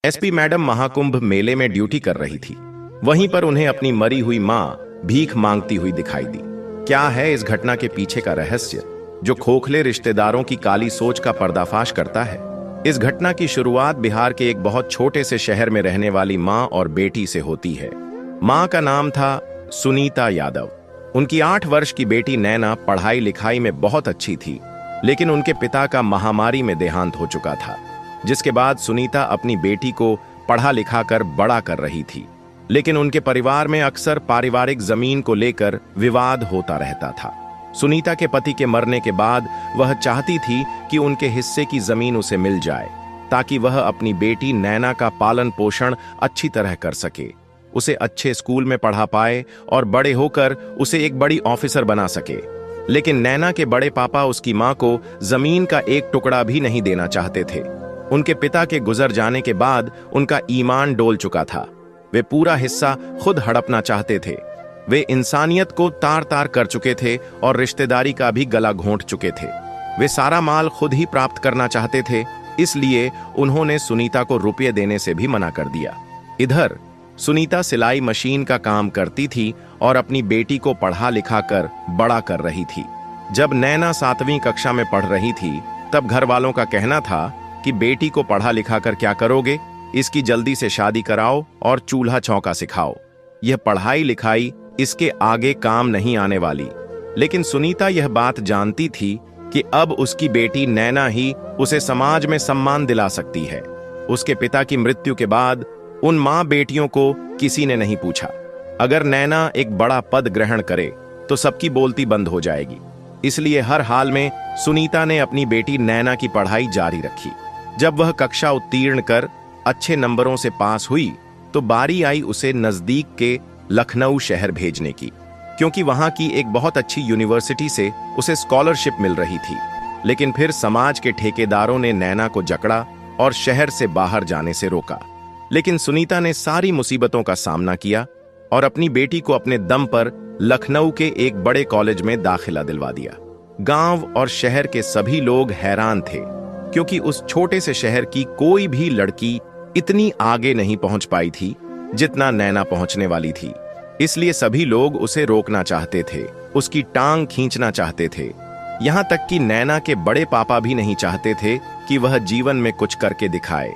SP madam Mahakumbh मेले में duty कर रही थी। वहीं पर उन्हें अपनी मरी हुई मां भीख मांगती हुई दिखाई दी। क्या है इस घटना के पीछे का रहस्य जो खोखले रिश्तेदारों की काली सोच का पर्दाफाश करता है? इस घटना की शुरुआत बिहार के एक बहुत छोटे से शहर में रहने वाली मां और बेटी से होती है। मां का नाम था सुनीता यादव। उनकी 8 वर्ष की बेटी नैना पढ़ाई लिखाई में बहुत अच्छी थी, लेकिन उनके पिता का महामारी में देहांत हो चुका था, जिसके बाद सुनीता अपनी बेटी को पढ़ा लिखा कर बड़ा कर रही थी। लेकिन उनके परिवार में अक्सर पारिवारिक जमीन को लेकर विवाद होता रहता था। सुनीता के पति के मरने के बाद वह चाहती थी कि उनके हिस्से की जमीन उसे मिल जाए, ताकि वह अपनी बेटी नैना का पालन पोषण अच्छी तरह कर सके, उसे अच्छे स्कूल में पढ़ा पाए और बड़े होकर उसे एक बड़ी ऑफिसर बना सके। लेकिन नैना के बड़े पापा उसकी मां को जमीन का एक टुकड़ा भी नहीं देना चाहते थे। उनके पिता के गुजर जाने के बाद उनका ईमान डोल चुका था। वे पूरा हिस्सा खुद हड़पना चाहते थे। वे इंसानियत को तार तार कर चुके थे और रिश्तेदारी का भी गला घोंट चुके थे। वे सारा माल खुद ही प्राप्त करना चाहते थे, इसलिए उन्होंने सुनीता को रुपये देने से भी मना कर दिया। इधर सुनीता सिलाई मशीन का काम करती थी और अपनी बेटी को पढ़ा लिखा कर बड़ा कर रही थी। जब नैना 7वीं कक्षा में पढ़ रही थी, तब घर वालों का कहना था कि बेटी को पढ़ा लिखा कर क्या करोगे, इसकी जल्दी से शादी कराओ और चूल्हा चौका सिखाओ। यह पढ़ाई लिखाई इसके आगे काम नहीं आने वाली। लेकिन सुनीता यह बात जानती थी कि अब उसकी बेटी नैना ही उसे समाज में सम्मान दिला सकती है। उसके पिता की मृत्यु के बाद उन मां बेटियों को किसी ने नहीं पूछा। अगर नैना एक बड़ा पद ग्रहण करे तो सबकी बोलती बंद हो जाएगी। इसलिए हर हाल में सुनीता ने अपनी बेटी नैना की पढ़ाई जारी रखी। जब वह कक्षा उत्तीर्ण कर अच्छे नंबरों से पास हुई तो बारी आई उसे नजदीक के लखनऊ शहर भेजने की, क्योंकि वहां की एक बहुत अच्छी यूनिवर्सिटी से उसे स्कॉलरशिप मिल रही थी। लेकिन फिर समाज के ठेकेदारों ने नैना को जकड़ा और शहर से बाहर जाने से रोका। लेकिन सुनीता ने सारी मुसीबतों का सामना किया और अपनी बेटी को अपने दम पर लखनऊ के एक बड़े कॉलेज में दाखिला दिलवा दिया। गांव और शहर के सभी लोग हैरान थे, क्योंकि उस छोटे से शहर की कोई भी लड़की इतनी आगे नहीं पहुंच पाई थी जितना नैना पहुंचने वाली थी। इसलिए सभी लोग उसे रोकना चाहते थे, उसकी टांग खींचना चाहते थे। यहां तक कि नैना के बड़े पापा भी नहीं चाहते थे कि वह जीवन में कुछ करके दिखाए।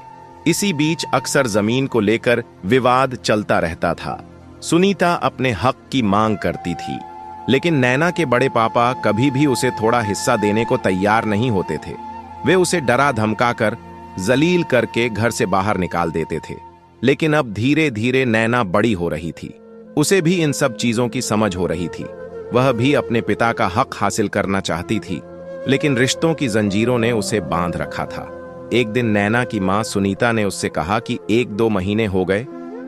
इसी बीच अक्सर जमीन को लेकर विवाद चलता रहता था। सुनीता अपने हक की मांग करती थी, लेकिन नैना के बड़े पापा कभी भी उसे थोड़ा हिस्सा देने को तैयार नहीं होते थे। वे उसे डरा धमकाकर जलील करके घर से बाहर निकाल देते थे। लेकिन अब धीरे धीरे नैना बड़ी हो रही थी। उसे भी इन सब चीजों की समझ हो रही थी। वह भी अपने पिता का हक हासिल करना चाहती थी, लेकिन रिश्तों की जंजीरों ने उसे बांध रखा था। एक दिन नैना की मां सुनीता ने उससे कहा कि 1-2 महीने हो गए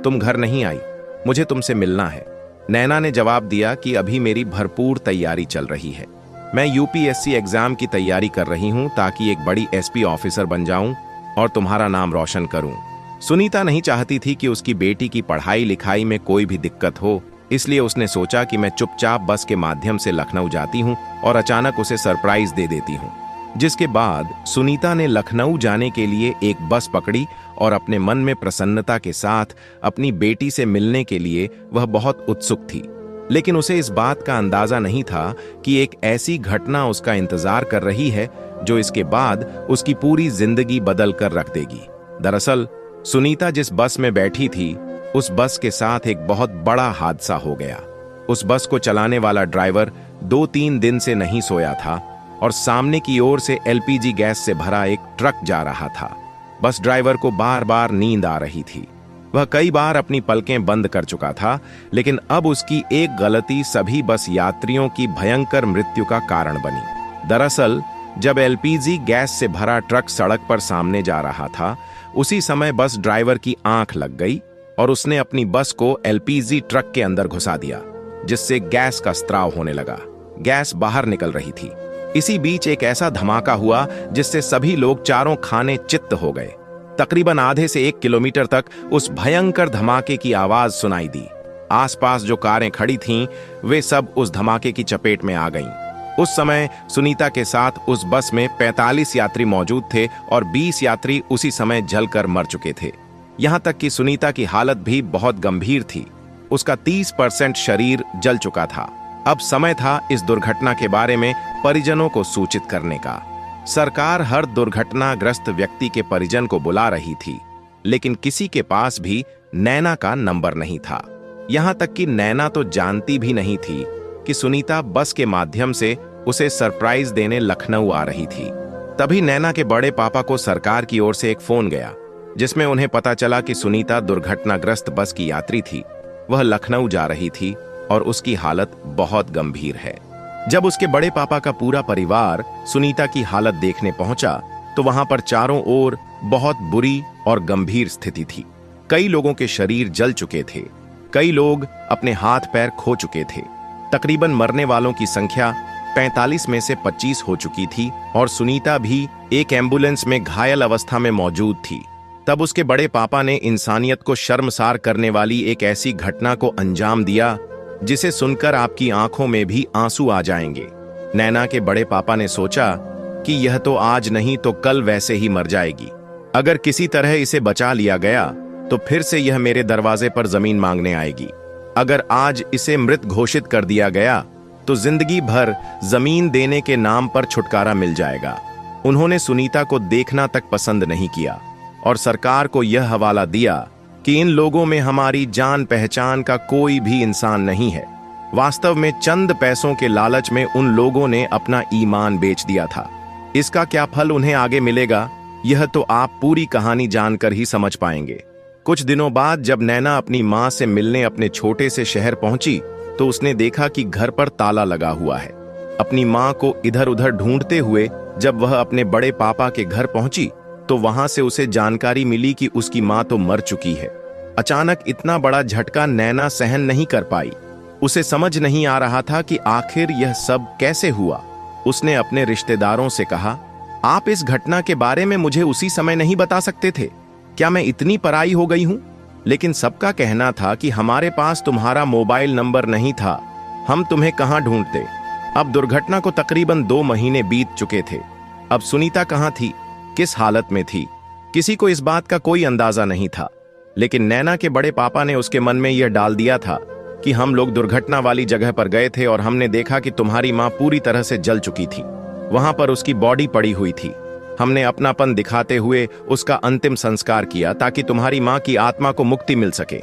तुम घर नहीं आई, मुझे तुमसे मिलना है। नैना ने जवाब दिया कि अभी मेरी भरपूर तैयारी चल रही है। मैं यूपीएससी एग्जाम की तैयारी कर रही हूं ताकि एक बड़ी एसपी ऑफिसर बन जाऊं और तुम्हारा नाम रोशन करूं। सुनीता नहीं चाहती थी कि उसकी बेटी की पढ़ाई लिखाई में कोई भी दिक्कत हो, इसलिए उसने सोचा कि मैं चुपचाप बस के माध्यम से लखनऊ जाती हूं और अचानक उसे सरप्राइज दे देती हूं। जिसके बाद सुनीता ने लखनऊ जाने के लिए एक बस पकड़ी और अपने मन में प्रसन्नता के साथ अपनी बेटी से मिलने के लिए वह बहुत उत्सुक थी। लेकिन उसे इस बात का अंदाजा नहीं था कि एक ऐसी घटना उसका इंतजार कर रही है जो इसके बाद उसकी पूरी जिंदगी बदल कर रख देगी। दरअसल सुनीता जिस बस में बैठी थी, उस बस के साथ एक बहुत बड़ा हादसा हो गया। उस बस को चलाने वाला ड्राइवर 2-3 दिन से नहीं सोया था और सामने की ओर से एलपीजी गैस से भरा एक ट्रक जा रहा था। बस ड्राइवर को बार बार नींद आ रही थी। वह कई बार अपनी पलकें बंद कर चुका था, लेकिन अब उसकी एक गलती सभी बस यात्रियों की भयंकर मृत्यु का कारण बनी। दरअसल जब एलपीजी गैस से भरा ट्रक सड़क पर सामने जा रहा था, उसी समय बस ड्राइवर की आंख लग गई और उसने अपनी बस को एलपीजी ट्रक के अंदर घुसा दिया, जिससे गैस का स्त्राव होने लगा। गैस बाहर निकल रही थी। इसी बीच एक ऐसा धमाका हुआ जिससे सभी लोग चारों खाने चित्त हो गए। तकरीबन आधे से 1 किलोमीटर तक उस भयंकर धमाके की आवाज सुनाई दी। आसपास जो कारें खड़ी थीं, वे सब उस धमाके की चपेट में आ गईं। उस समय सुनीता के साथ उस बस में 45 यात्री मौजूद थे और 20 यात्री उसी समय जलकर मर चुके थे। यहां तक कि सुनीता की हालत भी बहुत गंभीर थी। उसका 30% शरीर जल चुका था। अब समय था इस दुर्घटना के बारे में परिजनों को सूचित करने का। सरकार हर दुर्घटनाग्रस्त व्यक्ति के परिजन को बुला रही थी, लेकिन किसी के पास भी नैना का नंबर नहीं था। यहां तक कि नैना तो जानती भी नहीं थी कि सुनीता बस के माध्यम से उसे सरप्राइज देने लखनऊ आ रही थी। तभी नैना के बड़े पापा को सरकार की ओर से एक फोन गया, जिसमें उन्हें पता चला कि सुनीता दुर्घटनाग्रस्त बस की यात्री थी। वह लखनऊ जा रही थी और उसकी हालत बहुत गंभीर है। जब उसके बड़े पापा का पूरा परिवार सुनीता की हालत देखने पहुंचा, तो वहां पर चारों ओर बहुत बुरी और गंभीर स्थिति थी। कई लोगों के शरीर जल चुके थे, कई लोग अपने हाथ पैर खो चुके थे। तकरीबन मरने वालों की संख्या 45 में से 25 हो चुकी थी और सुनीता भी एक एम्बुलेंस में घायल अवस्था में मौजूद थी। तब उसके बड़े पापा ने इंसानियत को शर्मसार करने वाली एक ऐसी घटना को अंजाम दिया जिसे सुनकर आपकी आंखों में भी आंसू आ जाएंगे। नैना के बड़े पापा ने सोचा कि यह तो आज नहीं तो कल वैसे ही मर जाएगी। अगर किसी तरह इसे बचा लिया गया तो फिर से यह मेरे दरवाजे पर जमीन मांगने आएगी। अगर आज इसे मृत घोषित कर दिया गया तो जिंदगी भर जमीन देने के नाम पर छुटकारा मिल जाएगा। उन्होंने सुनीता को देखना तक पसंद नहीं किया और सरकार को यह हवाला दिया कि इन लोगों में हमारी जान पहचान का कोई भी इंसान नहीं है। वास्तव में चंद पैसों के लालच में उन लोगों ने अपना ईमान बेच दिया था। इसका क्या फल उन्हें आगे मिलेगा, यह तो आप पूरी कहानी जानकर ही समझ पाएंगे। कुछ दिनों बाद जब नैना अपनी मां से मिलने अपने छोटे से शहर पहुंची, तो उसने देखा कि घर पर ताला लगा हुआ है। अपनी मां को इधर उधर ढूंढते हुए जब वह अपने बड़े पापा के घर पहुंची, तो वहां से उसे जानकारी मिली कि उसकी मां तो मर चुकी है। अचानक इतना बड़ा झटका नैना सहन नहीं कर पाई। उसे समझ नहीं आ रहा था कि आखिर यह सब कैसे हुआ। उसने अपने रिश्तेदारों से कहा, आप इस घटना के बारे में मुझे उसी समय नहीं बता सकते थे? क्या मैं इतनी पराई हो गई हूं? लेकिन सबका कहना था कि हमारे पास तुम्हारा मोबाइल नंबर नहीं था, हम तुम्हें कहां ढूंढते। अब दुर्घटना को तकरीबन 2 महीने बीत चुके थे। अब सुनीता कहां थी, किस हालत में थी, किसी को इस बात का कोई अंदाजा नहीं था। लेकिन नैना के बड़े पापा ने उसके मन में यह डाल दिया था कि हम लोग दुर्घटना वाली जगह पर गए थे और हमने देखा कि तुम्हारी मां पूरी तरह से जल चुकी थी। वहां पर उसकी बॉडी पड़ी हुई थी। हमने अपनापन दिखाते हुए उसका अंतिम संस्कार किया ताकि तुम्हारी मां की आत्मा को मुक्ति मिल सके।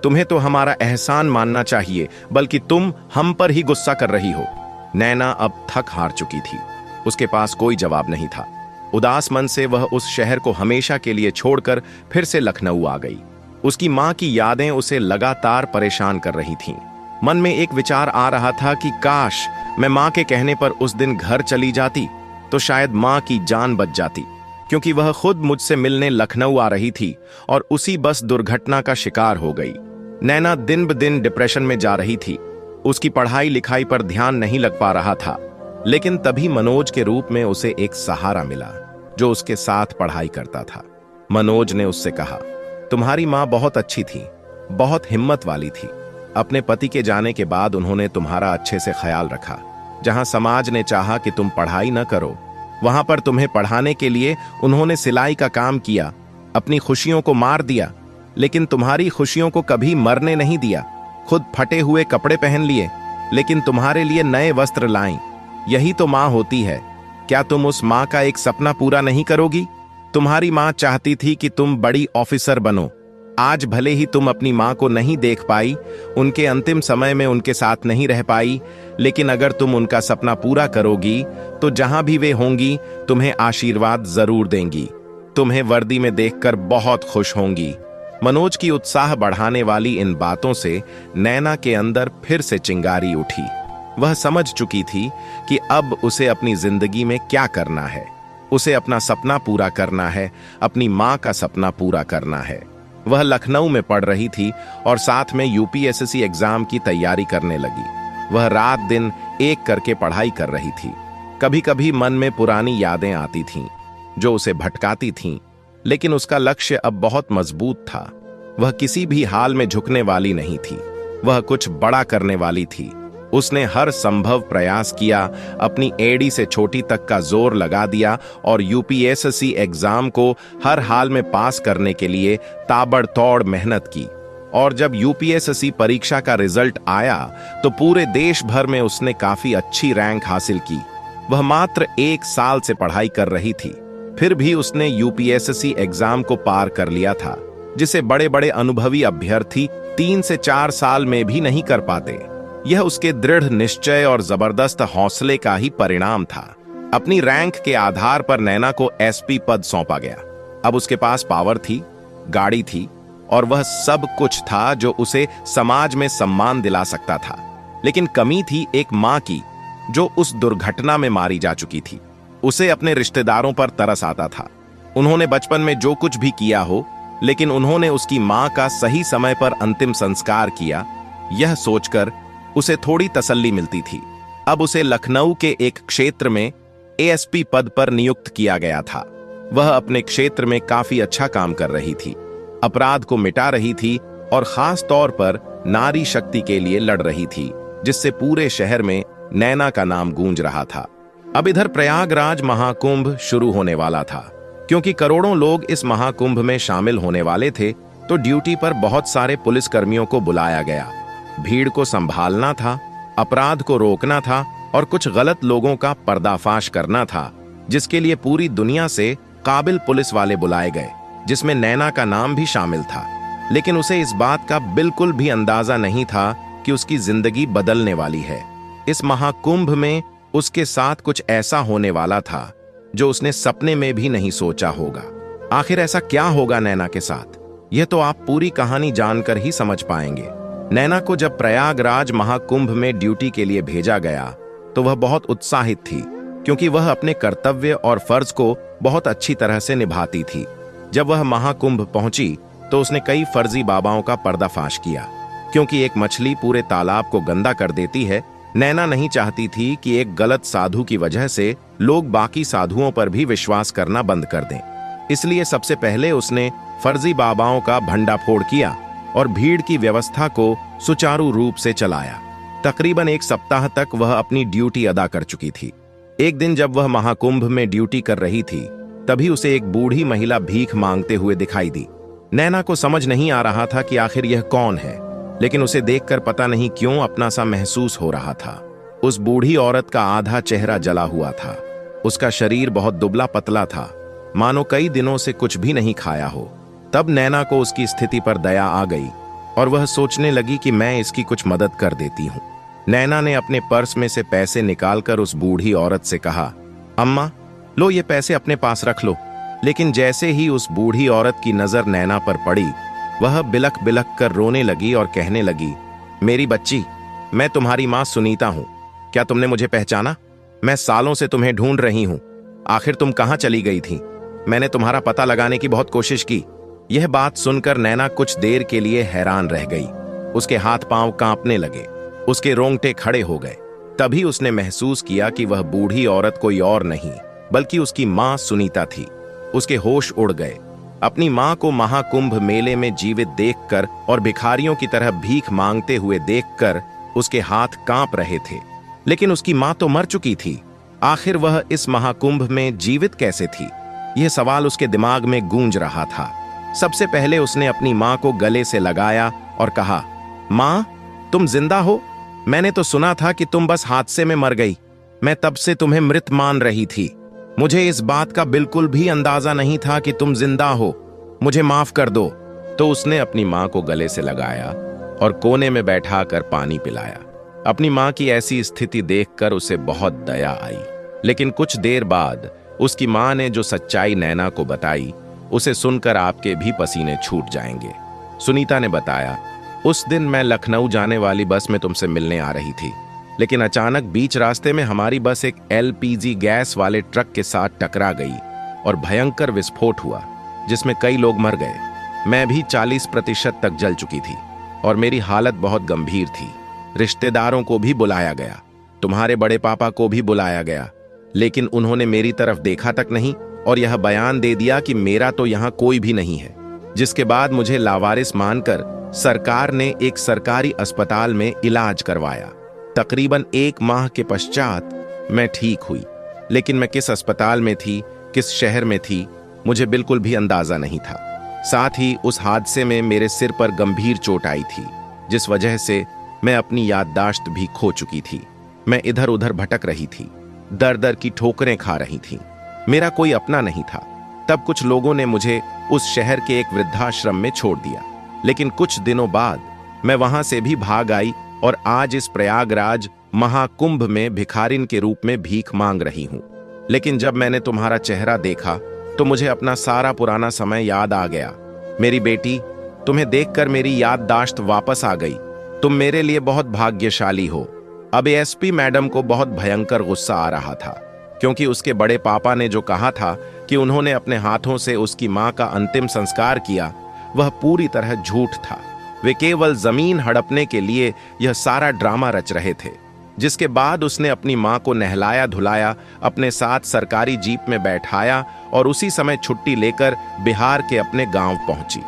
तुम्हें तो हमारा एहसान मानना चाहिए, बल्कि तुम हम पर ही गुस्सा कर रही हो। नैना अब थक हार चुकी थी। उसके पास कोई जवाब नहीं था। उदास मन से वह उस शहर को हमेशा के लिए छोड़कर फिर से लखनऊ आ गई। उसकी मां की यादें उसे लगातार परेशान कर रही थीं। मन में एक विचार आ रहा था कि काश मैं मां के कहने पर उस दिन घर चली जाती तो शायद मां की जान बच जाती, क्योंकि वह खुद मुझसे मिलने लखनऊ आ रही थी और उसी बस दुर्घटना का शिकार हो गई। नैना दिन ब दिन डिप्रेशन में जा रही थी। उसकी पढ़ाई लिखाई पर ध्यान नहीं लग पा रहा था। लेकिन तभी मनोज के रूप में उसे एक सहारा मिला, जो उसके साथ पढ़ाई करता था। मनोज ने उससे कहा, तुम्हारी मां बहुत अच्छी थी, बहुत हिम्मत वाली थी। अपने पति के जाने के बाद उन्होंने तुम्हारा अच्छे से ख्याल रखा। जहां समाज ने चाहा कि तुम पढ़ाई न करो, वहां पर तुम्हें पढ़ाने के लिए उन्होंने सिलाई का काम किया, अपनी खुशियों को मार दिया, लेकिन तुम्हारी खुशियों को कभी मरने नहीं दिया। खुद फटे हुए कपड़े पहन लिए, लेकिन तुम्हारे लिए नए वस्त्र लाईं। यही तो मां होती है। क्या तुम उस मां का एक सपना पूरा नहीं करोगी? तुम्हारी मां चाहती थी कि तुम बड़ी ऑफिसर बनो। आज भले ही तुम अपनी मां को नहीं देख पाई, उनके अंतिम समय में उनके साथ नहीं रह पाई, लेकिन अगर तुम उनका सपना पूरा करोगी तो जहां भी वे होंगी तुम्हें आशीर्वाद जरूर देंगी। तुम्हें वर्दी में देखकर बहुत खुश होंगी। मनोज की उत्साह बढ़ाने वाली इन बातों से नैना के अंदर फिर से चिंगारी उठी। वह समझ चुकी थी कि अब उसे अपनी जिंदगी में क्या करना है। उसे अपना सपना पूरा करना है, अपनी मां का सपना पूरा करना है। वह लखनऊ में पढ़ रही थी और साथ में यूपीएससी एग्जाम की तैयारी करने लगी। वह रात दिन एक करके पढ़ाई कर रही थी। कभी कभी मन में पुरानी यादें आती थीं, जो उसे भटकाती थीं, लेकिन उसका लक्ष्य अब बहुत मजबूत था। वह किसी भी हाल में झुकने वाली नहीं थी। वह कुछ बड़ा करने वाली थी। उसने हर संभव प्रयास किया, अपनी एड़ी से छोटी तक का जोर लगा दिया और यूपीएससी एग्जाम को हर हाल में पास करने के लिए ताबड़तोड़ मेहनत की। और जब यूपीएससी परीक्षा का रिजल्ट आया तो पूरे देश भर में उसने काफी अच्छी रैंक हासिल की। वह मात्र 1 साल से पढ़ाई कर रही थी, फिर भी उसने यूपीएससी एग्जाम को पार कर लिया था, जिसे बड़े बड़े अनुभवी अभ्यर्थी 3 से 4 साल में भी नहीं कर पाते। यह उसके दृढ़ निश्चय और जबरदस्त हौसले का ही परिणाम था। अपनी रैंक के आधार पर नैना को एसपी पद सौंपा गया। अब उसके पास पावर थी, गाड़ी थी और वह सब कुछ था जो उसे समाज में सम्मान दिला सकता था। लेकिन कमी थी एक मां की, जो उस दुर्घटना में मारी जा चुकी थी। उसे अपने रिश्तेदारों पर तरस आता था। उन्होंने बचपन में जो कुछ भी किया हो, लेकिन उन्होंने उसकी मां का सही समय पर अंतिम संस्कार किया, यह सोचकर उसे थोड़ी तसल्ली मिलती थी। अब उसे लखनऊ के एक क्षेत्र में एएसपी पद पर नियुक्त किया गया था। वह अपने क्षेत्र में काफी अच्छा काम कर रही थी, अपराध को मिटा रही थी और खास तौर पर नारी शक्ति के लिए लड़ रही थी, जिससे पूरे शहर में नैना का नाम गूंज रहा था। अब इधर प्रयागराज महाकुंभ शुरू होने वाला था। क्योंकि करोड़ों लोग इस महाकुंभ में शामिल होने वाले थे, तो ड्यूटी पर बहुत सारे पुलिसकर्मियों को बुलाया गया। भीड़ को संभालना था, अपराध को रोकना था और कुछ गलत लोगों का पर्दाफाश करना था, जिसके लिए पूरी दुनिया से काबिल पुलिस वाले बुलाए गए, जिसमें नैना का नाम भी शामिल था। लेकिन उसे इस बात का बिल्कुल भी अंदाजा नहीं था कि उसकी जिंदगी बदलने वाली है। इस महाकुंभ में उसके साथ कुछ ऐसा होने वाला था जो उसने सपने में भी नहीं सोचा होगा। आखिर ऐसा क्या होगा नैना के साथ, यह तो आप पूरी कहानी जानकर ही समझ पाएंगे। नैना को जब प्रयागराज महाकुंभ में ड्यूटी के लिए भेजा गया तो वह बहुत उत्साहित थी, क्योंकि वह अपने कर्तव्य और फर्ज को बहुत अच्छी तरह से निभाती थी। जब वह महाकुंभ पहुंची तो उसने कई फर्जी बाबाओं का पर्दाफाश किया। क्योंकि एक मछली पूरे तालाब को गंदा कर देती है, नैना नहीं चाहती थी कि एक गलत साधु की वजह से लोग बाकी साधुओं पर भी विश्वास करना बंद कर दें। इसलिए सबसे पहले उसने फर्जी बाबाओं का भंडाफोड़ किया और भीड़ की व्यवस्था को सुचारू रूप से चलाया। तकरीबन 1 सप्ताह तक वह अपनी ड्यूटी अदा कर चुकी थी। एक दिन जब वह महाकुंभ में ड्यूटी कर रही थी, तभी उसे एक बूढ़ी महिला भीख मांगते हुए दिखाई दी। नैना को समझ नहीं आ रहा था कि आखिर यह कौन है, लेकिन उसे देखकर पता नहीं क्यों अपना सा महसूस हो रहा था। उस बूढ़ी औरत का आधा चेहरा जला हुआ था। उसका शरीर बहुत दुबला पतला था, मानो कई दिनों से कुछ भी नहीं खाया हो। तब नैना को उसकी स्थिति पर दया आ गई और वह सोचने लगी कि मैं इसकी कुछ मदद कर देती हूँ। नैना ने अपने पर्स में से पैसे निकालकर उस बूढ़ी औरत से कहा, अम्मा लो ये पैसे अपने पास रख लो। लेकिन जैसे ही उस बूढ़ी औरत की नजर नैना पर पड़ी, वह बिलख बिलख कर रोने लगी और कहने लगी, मेरी बच्ची, मैं तुम्हारी माँ सुनीता हूँ। क्या तुमने मुझे पहचाना? मैं सालों से तुम्हें ढूंढ रही हूँ। आखिर तुम कहाँ चली गई थी? मैंने तुम्हारा पता लगाने की बहुत कोशिश की। यह बात सुनकर नैना कुछ देर के लिए हैरान रह गई। उसके हाथ पांव कांपने लगे, उसके रोंगटे खड़े हो गए। तभी उसने महसूस किया कि वह बूढ़ी औरत कोई और नहीं बल्कि उसकी मां सुनीता थी। उसके होश उड़ गए। अपनी मां को महाकुंभ मेले में जीवित देखकर और भिखारियों की तरह भीख मांगते हुए देखकर उसके हाथ कांप रहे थे। लेकिन उसकी मां तो मर चुकी थी। आखिर वह इस महाकुंभ में जीवित कैसे थी? यह सवाल उसके दिमाग में गूंज रहा था। सबसे पहले उसने अपनी मां को गले से लगाया और कहा, मां, तुम जिंदा हो? मैंने तो सुना था कि तुम बस हादसे में मर गई। मैं तब से तुम्हें मृत मान रही थी। मुझे इस बात का बिल्कुल भी अंदाजा नहीं था कि तुम जिंदा हो। मुझे माफ कर दो। तो उसने अपनी मां को गले से लगाया और कोने में बैठाकर पानी पिलाया। अपनी मां की ऐसी स्थिति देखकर उसे बहुत दया आई। लेकिन कुछ देर बाद उसकी मां ने जो सच्चाई नैना को बताई, उसे सुनकर आपके भी पसीने छूट जाएंगे। सुनीता ने बताया, उस दिन मैं लखनऊ जाने वाली बस में तुमसे मिलने आ रही थी, लेकिन अचानक बीच रास्ते में हमारी बस एक एलपीजी गैस वाले ट्रक के साथ टकरा गई और भयंकर विस्फोट हुआ, जिसमें कई लोग मर गए। मैं भी 40% तक जल चुकी थी और मेरी हालत बहुत गंभीर थी। रिश्तेदारों को भी बुलाया गया, तुम्हारे बड़े पापा को भी बुलाया गया, लेकिन उन्होंने मेरी तरफ देखा तक नहीं और यह बयान दे दिया कि मेरा तो यहाँ कोई भी नहीं है। जिसके बाद मुझे लावारिस मानकर सरकार ने एक सरकारी अस्पताल में इलाज करवाया। तकरीबन 1 माह के पश्चात मैं ठीक हुई, लेकिन मैं किस अस्पताल में थी, किस शहर में थी, मुझे बिल्कुल भी अंदाजा नहीं था। साथ ही उस हादसे में मेरे सिर पर गंभीर चोट आई थी, जिस वजह से मैं अपनी याददाश्त भी खो चुकी थी। मैं इधर उधर भटक रही थी, दर दर की ठोकरें खा रही थी। मेरा कोई अपना नहीं था। तब कुछ लोगों ने मुझे उस शहर के एक वृद्धाश्रम में छोड़ दिया, लेकिन कुछ दिनों बाद मैं वहां से भी भाग आई और आज इस प्रयागराज महाकुंभ में भिखारिन के रूप में भीख मांग रही हूं। लेकिन जब मैंने तुम्हारा चेहरा देखा तो मुझे अपना सारा पुराना समय याद आ गया। मेरी बेटी, तुम्हें देखकर मेरी याददाश्त वापस आ गई। तुम मेरे लिए बहुत भाग्यशाली हो। अब एसपी मैडम को बहुत भयंकर गुस्सा आ रहा था, क्योंकि उसके बड़े पापा ने जो कहा था कि उन्होंने अपने हाथों से उसकी मां का अंतिम संस्कार किया, वह पूरी तरह झूठ था। वे केवल जमीन हड़पने के लिए यह सारा ड्रामा रच रहे थे। जिसके बाद उसने अपनी मां को नहलाया धुलाया, अपने साथ सरकारी जीप में बैठाया और उसी समय छुट्टी लेकर बिहार के अपने गांव पहुंची।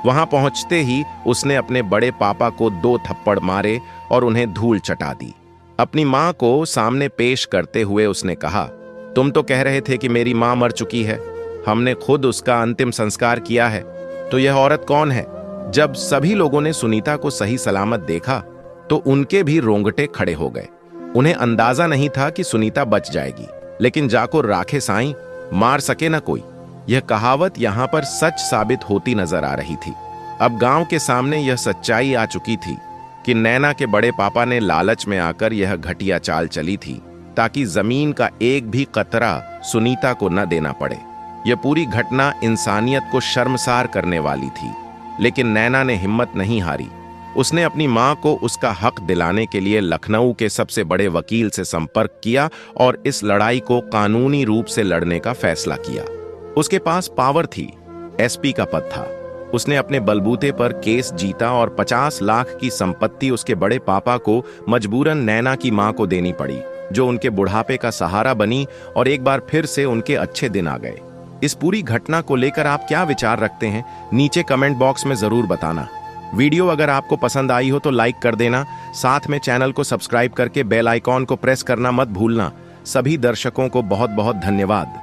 वहां पहुंचते ही उसने अपने बड़े पापा को 2 थप्पड़ मारे और उन्हें धूल चटा दी। अपनी मां को सामने पेश करते हुए उसने कहा, तुम तो कह रहे थे कि मेरी मां मर चुकी है, हमने खुद उसका अंतिम संस्कार किया है, तो यह औरत कौन है? जब सभी लोगों ने सुनीता को सही सलामत देखा तो उनके भी रोंगटे खड़े हो गए। उन्हें अंदाजा नहीं था कि सुनीता बच जाएगी, लेकिन जाको राखे साईं, मार सके न कोई। यह कहावत यहां पर सच साबित होती नजर आ रही थी। अब गांव के सामने यह सच्चाई आ चुकी थी कि नैना के बड़े पापा ने लालच में आकर यह घटिया चाल चली थी, ताकि जमीन का एक भी कतरा सुनीता को न देना पड़े। यह पूरी घटना इंसानियत को शर्मसार करने वाली थी, लेकिन नैना ने हिम्मत नहीं हारी। उसने अपनी मां को उसका हक दिलाने के लिए लखनऊ के सबसे बड़े वकील से संपर्क किया और इस लड़ाई को कानूनी रूप से लड़ने का फैसला किया। उसके पास पावर थी, एसपी का पद था। उसने अपने बलबूते पर केस जीता और 50 लाख की संपत्ति उसके बड़े पापा को मजबूरन नैना की मां को देनी पड़ी, जो उनके बुढ़ापे का सहारा बनी और एक बार फिर से उनके अच्छे दिन आ गए। इस पूरी घटना को लेकर आप क्या विचार रखते हैं, नीचे कमेंट बॉक्स में जरूर बताना। वीडियो अगर आपको पसंद आई हो तो लाइक कर देना, साथ में चैनल को सब्सक्राइब करके बेल आइकॉन को प्रेस करना मत भूलना। सभी दर्शकों को बहुत बहुत धन्यवाद।